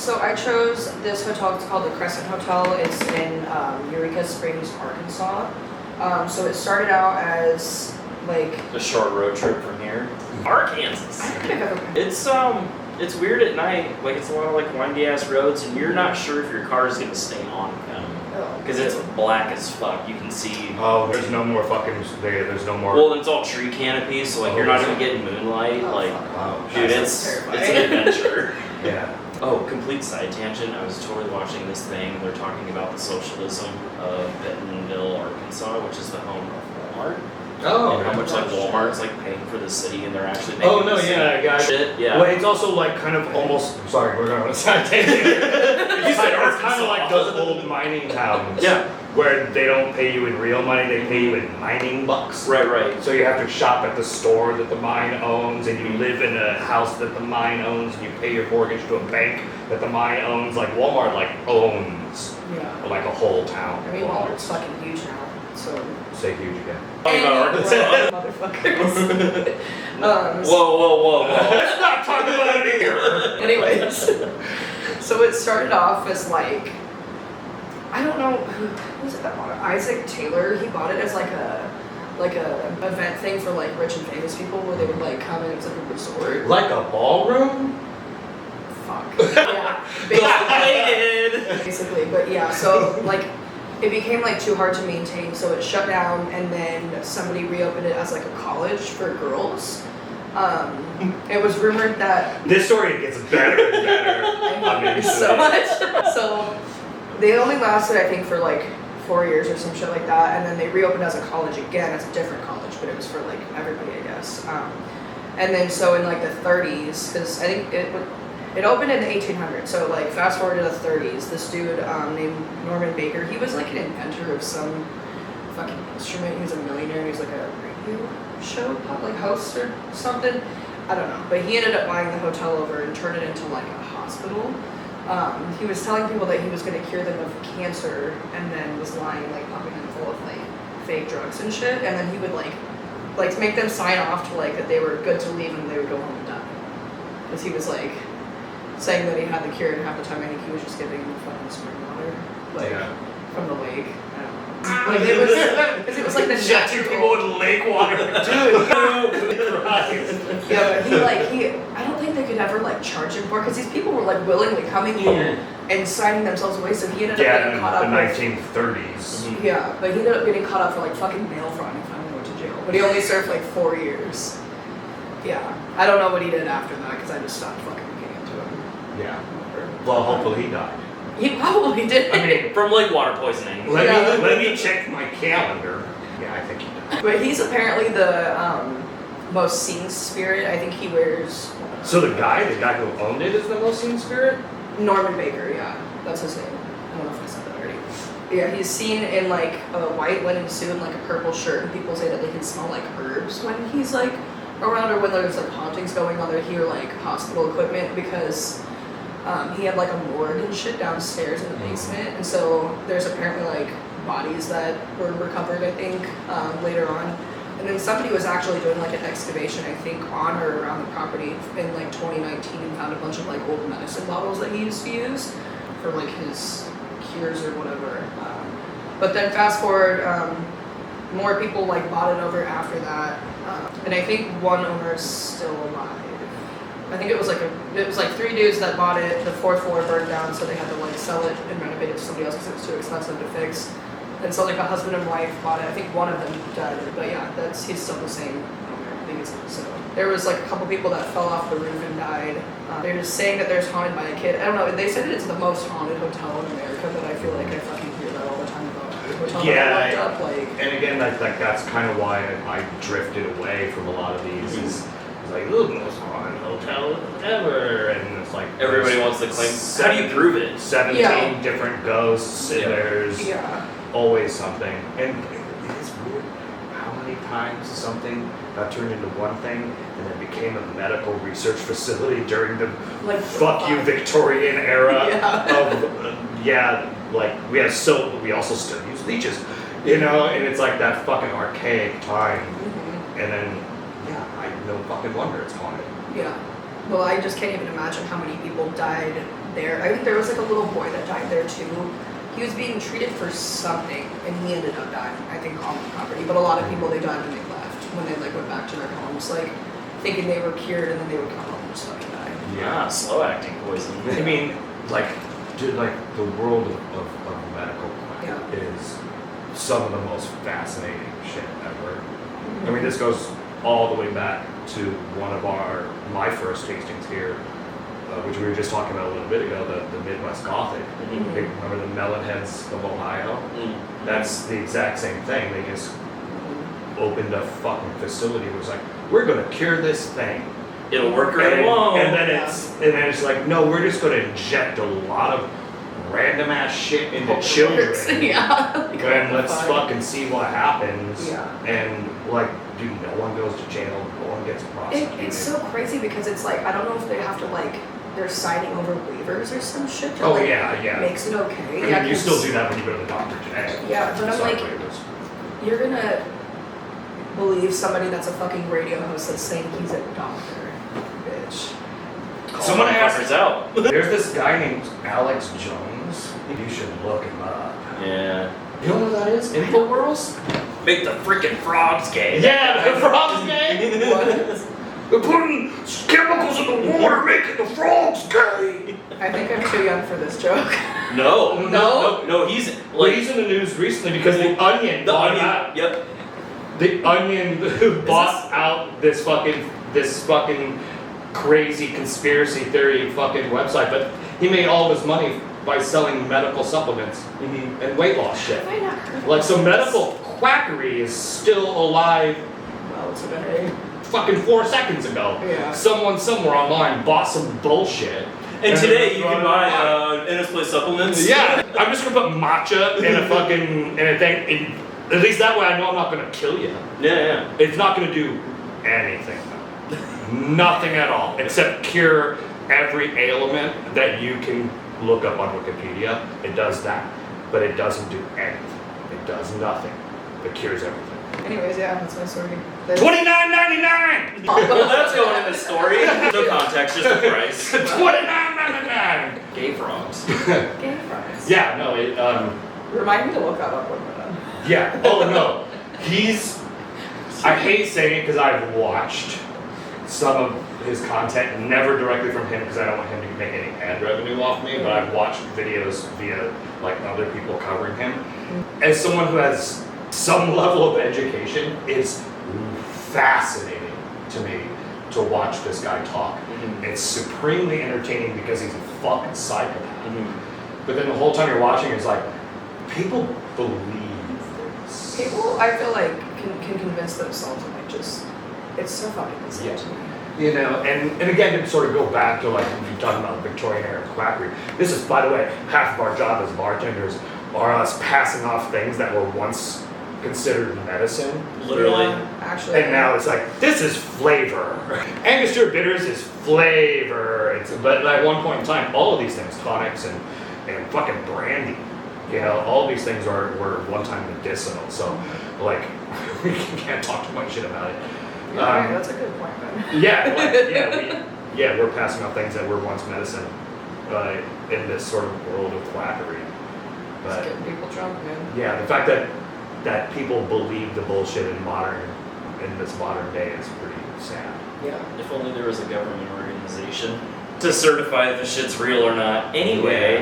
So I chose this hotel. It's called the Crescent Hotel. It's in Eureka Springs, Arkansas. So it started out as like a short road trip from here. Arkansas. I don't think I've ever. It's weird at night. Like it's a lot of like windy ass roads, and you're not sure if your car is gonna stay on them because it's black as fuck. You can see. Oh, there's no more fucking. There's no more. Well, it's all tree canopy, so like you're not even getting moonlight. Dude, it's an adventure. Yeah. Oh, complete side tangent. I was totally watching this thing. They're talking about the socialism of Bentonville, Arkansas, which is the home of Walmart. Oh, and how much like Walmart's like paying for the city, and they're actually making I got shit. Yeah. Well, it's also like kind of almost. Sorry, we're going on a side tangent. It's kind of like those old mining towns. Yeah. Where they don't pay you in real money, they pay you in mining bucks. Right. So you have to shop at the store that the mine owns, and you live in a house that the mine owns, and you pay your mortgage to a bank that the mine owns. Like Walmart, like owns like a whole town. I mean, Walmart's fucking huge now. So. Say huge again. Talking about Arkansas. Motherfuckers. Whoa. Let's not talk about it here. Anyways, so it started off as like, I don't know who was it that bought it? Isaac Taylor. He bought it as like a event thing for like rich and famous people where they would like come and it was like a resort. Like a ballroom? Fuck. Yeah. Basically, but yeah. So like. It became like too hard to maintain, so it shut down, and then somebody reopened it as like a college for girls. It was rumored that this story gets better and better. I mean, so much. So they only lasted, I think, for like 4 years or some shit like that, and then they reopened as a college again. It's a different college, but it was for like everybody, I guess. And then so in like the 30s, because I think it opened in the 1800s, so like fast forward to the 30s, this dude named Norman Baker, he was like an inventor of some fucking instrument. He was a millionaire. He was like a radio show like host or something. I don't know, but he ended up buying the hotel over and turned it into like a hospital. He was telling people that he was going to cure them of cancer, and then was lying, like pumping them full of like fake drugs and shit, and then he would like to make them sign off to like that they were good to leave and they would go home and die, because he was like saying that he had the cure, and half the time I think he was just giving them fucking spring water, like from the lake. I don't know. Like it was like the shutting people with lake water, dude. Yeah, but I don't think they could ever like charge him for it, because these people were like willingly coming here and signing themselves away. So he ended up getting caught up. In the 1930s. Yeah, but he ended up getting caught up for like fucking mail fraud and finally went to jail. But he only served like 4 years. Yeah, I don't know what he did after that, because I just stopped fucking. Yeah. Well, hopefully he died. He probably did. I mean, from lake water poisoning. Let me check my calendar. Yeah, I think he died. But he's apparently the most seen spirit. I think he wears. So the guy who owned it is the most seen spirit? Norman Baker. Yeah, that's his name. I don't know if I said that already. Yeah, he's seen in like a white linen suit and like a purple shirt, and people say that they can smell like herbs when he's like around, or when there's like hauntings going on. They hear like hospital equipment, because he had like a morgue and shit downstairs in the basement, and so there's apparently like bodies that were recovered, I think, later on. And then somebody was actually doing like an excavation, I think, on or around the property in like 2019, and found a bunch of like old medicine bottles that he used to use for like his cures or whatever. But then fast forward, more people like bought it over after that, and I think one owner is still alive. I think it was like 3 dudes that bought it. The 4th floor burned down, so they had to like sell it and renovate it to somebody else because it was too expensive to fix. And so like a husband and wife bought it. I think one of them died, but yeah, he's still the same owner. I think so. There was like a couple people that fell off the roof and died. They're just saying that there's haunted by a kid. I don't know. They said it's the most haunted hotel in America, but I feel like I fucking hear that all the time about the hotel that I looked up. And again, that's kind of why I drifted away from a lot of these. Is like, ooh, the most haunted hotel ever, and it's like everybody wants to claim. How do you prove it? 17 different ghosts, and there's always something. And it is weird how many times something got turned into one thing and then became a medical research facility during the fuck you Victorian era of like we also still use leeches, and it's like that fucking archaic time, and then no fucking wonder it's haunted. Yeah. Well, I just can't even imagine how many people died there. I think there was like a little boy that died there too. He was being treated for something, and he ended up dying, I think, on the property. But a lot of people, they died when they left, when they like went back to their homes, like thinking they were cured, and then they would come home and just fucking die. Yeah, slow acting poison. I mean, like, dude, like the world of medical is some of the most fascinating shit ever. I mean, this goes all the way back to one of my first tastings here, which we were just talking about a little bit ago, the Midwest Gothic. Remember the Melonheads of Ohio? That's the exact same thing. They just opened a fucking facility. It was like, we're gonna cure this thing. It'll work or it won't. And then it's like, no, we're just gonna inject a lot of random ass shit into children. And let's fucking see what happens. And like, dude, no one goes to jail, no one gets prosecuted. It's so crazy because it's like, I don't know if they have to like, they're signing over waivers or some shit that makes it okay. I mean, you still do that when you go to the doctor today. Yeah, but I'm like, you're gonna believe somebody that's a fucking radio host that's saying he's a doctor, bitch. Someone asked out. There's this guy named Alex Jones. You should look him up. Yeah. You know who that is? InfoWars? Make the freaking frogs gay. Yeah, the frogs gay. What? They're putting chemicals in the water, making the frogs gay. I think I'm too young for this joke. No. He's like he's in the news recently because the Onion. Yep. The Onion who bought out this fucking crazy conspiracy theory fucking website, but he made all of his money by selling medical supplements and weight loss shit. I not heard Like, so medical quackery is still alive. Well, today. Fucking 4 seconds ago. Yeah. Someone somewhere online bought some bullshit. And today you can buy NS supplements. Yeah. I'm just gonna put matcha in a thing. At least that way I know I'm not gonna kill you. Yeah. It's not gonna do anything. Nothing at all. Except cure every ailment that you can look up on Wikipedia. It does that. But it doesn't do anything. It does nothing. It cures everything. Anyways, yeah, that's my story. $29.99. Well, that's going in the story. No context, just the price. $29.99. Gay frogs. Gay frogs. Yeah, no, it Remind me to look that up when we're done. yeah. Oh no. I hate saying it because I've watched some of his content, never directly from him because I don't want him to make any ad revenue off me, but I've watched videos via like other people covering him. As someone who has some level of education, it's fascinating to me to watch this guy talk. It's supremely entertaining because he's a fucking psychopath. But then the whole time you're watching, it's like, people believe this. People, I feel like, can convince themselves and like just, it's so fucking insane to me. You know, and again, to sort of go back to like, when you're talking about Victorian era quackery, this is, by the way, half of our job as bartenders are us passing off things that were once considered medicine. Literally. Actually. And now it's like, this is flavor. Angostura bitters is flavor. But at one point in time, all of these things, tonics and fucking brandy, you know, all these things were one time medicinal. So, like, we can't talk too much shit about it. Yeah, that's a good point, man. Yeah, we're passing on things that were once medicine in this sort of world of quackery. It's getting people drunk, man. Yeah, the fact that people believe the bullshit in this modern day is pretty sad. Yeah. If only there was a government organization to certify if the shit's real or not. Anyway.